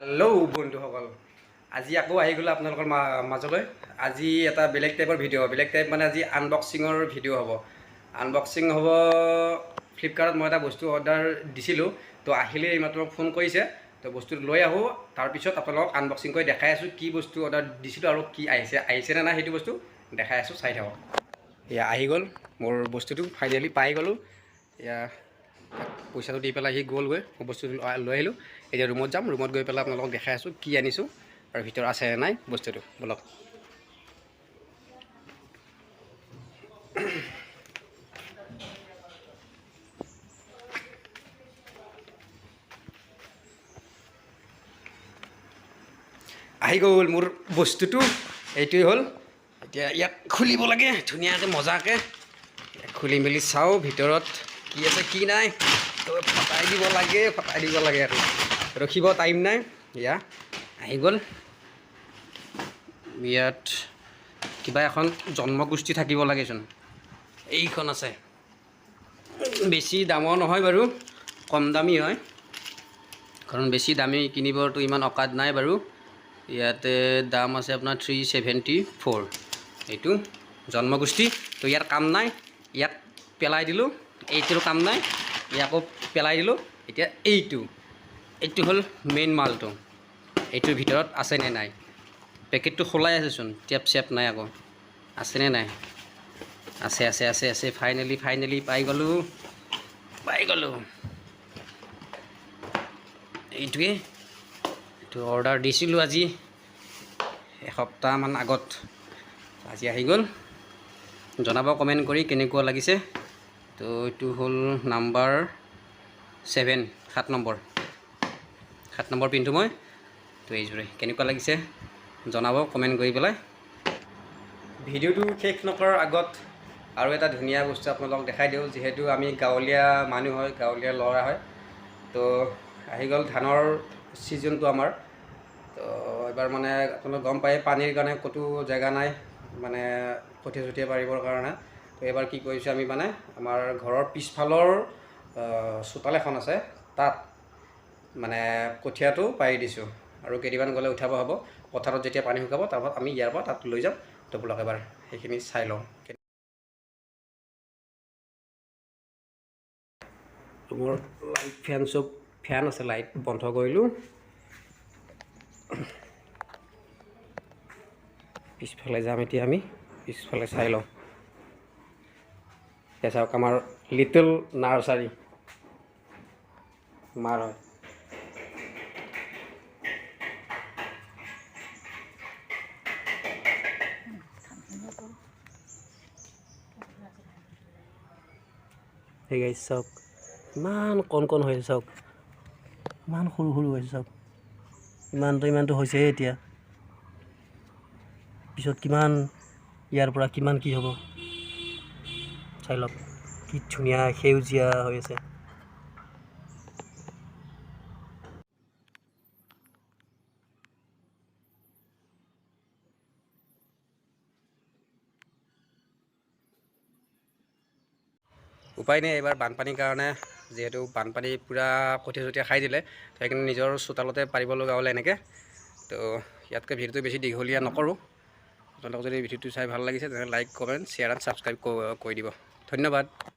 Hello' বন্ধুসকল, আজি আকৌ আহি গ'লো আপোনালোকৰ মাজলৈ। আজি এটা বেলেগ টাইপৰ ভিডিঅ', বেলেগ টাইপ মানে আজি আনবক্সিঙৰ ভিডিঅ' হ'ব। আনবক্সিং হ'ব। ফ্লিপকাৰ্টত মই এটা বস্তু অৰ্ডাৰ দিছিলোঁ, তো আহিলে এইমাত্ৰ ফোন কৰিছে, তো বস্তুটো লৈ আহোঁ। তাৰপিছত আপোনালোকক আনবক্সিং কৰি দেখাই আছোঁ কি বস্তু অৰ্ডাৰ দিছিলোঁ আৰু কি আহিছেনে নাই সেইটো বস্তু দেখাই আছোঁ, চাই থাকক। এয়া আহি গ'ল মোৰ বস্তুটো, ফাইনেলি পাই গ'লোঁ। এয়া পইচাটো দি পেলাই আহি গ'লগৈ, মই বস্তুটো লৈ আহিলোঁ। এতিয়া ৰুমত যাম, ৰুমত গৈ পেলাই আপোনালোকক দেখাই আছোঁ কি আনিছোঁ আৰু ভিতৰত আছে নাই বস্তুটো। বলক। আহি গ'ল মোৰ বস্তুটো, এইটোৱেই হ'ল। এতিয়া ইয়াক খুলিব লাগে ধুনীয়াকৈ মজাকৈ। খুলি মেলি চাওঁ ভিতৰত কি আছে কি নাই। তো ফটাই দিব লাগে আৰু ৰখিব টাইম নাই। এয়া আহি গ'ল। ইয়াত কিবা এখন জন্মগোষ্ঠী থাকিব লাগেচোন, এইখন আছে। বেছি দামৰ নহয় বাৰু, কম দামী হয়, কাৰণ বেছি দামী কিনিবতো ইমান অকাদ নাই বাৰু। ইয়াতে দাম আছে আপোনাৰ 374। এইটো জন্মগোষ্ঠী। তো ইয়াৰ কাম নাই, ইয়াক পেলাই দিলোঁ। এইটোৰ কাম নাই, ইয়াকো পেলাই দিলোঁ। এতিয়া এইটো হ'ল মেইন মালটো। এইটোৰ ভিতৰত আছেনে নাই। পেকেটটো খোলাই আছেচোন, টেপ চেপ নাই আকৌ। আছেনে নাই? আছে। ফাইনেলি পাই গ'লোঁ। এইটো অৰ্ডাৰ দিছিলোঁ আজি এসপ্তাহমান আগত, আজি আহি গ'ল। জনাব কমেণ্ট কৰি কেনেকুৱা লাগিছে। তো এইটো হ'ল নাম্বাৰ 7, 7 নম্বৰ পিনটো মই। তো এইযোৰে কেনেকুৱা লাগিছে জনাব কমেণ্ট কৰি পেলাই। ভিডিঅ'টো শেষ নকৰাৰ আগত আৰু এটা ধুনীয়া বস্তু আপোনালোকক দেখাই দিওঁ। যিহেতু আমি গাঁৱলীয়া মানুহ হয়, গাঁৱলীয়া ল'ৰা হয়, তো আহি গ'ল ধানৰ ছিজনটো আমাৰ। তো এবাৰ মানে আপোনালোক গম পায়, পানীৰ কাৰণে ক'তো জেগা নাই, মানে কঠীয়া চঠীয়া পাৰিবৰ কাৰণে। তো এবাৰ কি কৰিছোঁ আমি, মানে আমাৰ ঘৰৰ পিছফালৰ চোতাল এখন আছে, তাত মানে কঠীয়াটো পাৰি দিছোঁ। আৰু কেইদিনমান গ'লে উঠাব হ'ব। পথাৰত যেতিয়া পানী শুকাব, তাৰপৰা আমি ইয়াৰ পৰা তাত লৈ যাম। তো ব'লক এবাৰ সেইখিনি চাই লওঁ। ৰুমৰ লাইট ফেন আছে, লাইট বন্ধ কৰিলোঁ। পিছফালে যাম এতিয়া আমি, পিছফালে চাই লওঁ। এতিয়া চাওক, আমাৰ লিটল নাৰ্চাৰী মাৰ হয়। সেই গাইছ চাওক, ইমান কণ হৈছে চাওক, ইমান সৰু হৈছে চাওক। ইমানটো হৈছেহে এতিয়া, পিছত কিমান ইয়াৰ পৰা কিমান কি হ'ব চাই লওক। কি ধুনীয়া সেউজীয়া হৈ আছে। উপায় নাই, এইবাৰ বানপানীৰ কাৰণে, যিহেতু বানপানী পূৰা কঠীয়া চঠীয়া খাই দিলে, সেইকাৰণে নিজৰ চোতালতে পাৰিব লগা হ'লে এনেকৈ। তো ইয়াতকৈ ভিডিঅ'টো বেছি দীঘলীয়া নকৰোঁ। আপোনালোকক যদি ভিডিঅ'টো চাই ভাল লাগিছে তেনেহ'লে like, comment, share and subscribe কৰি দিব। ধন্যবাদ।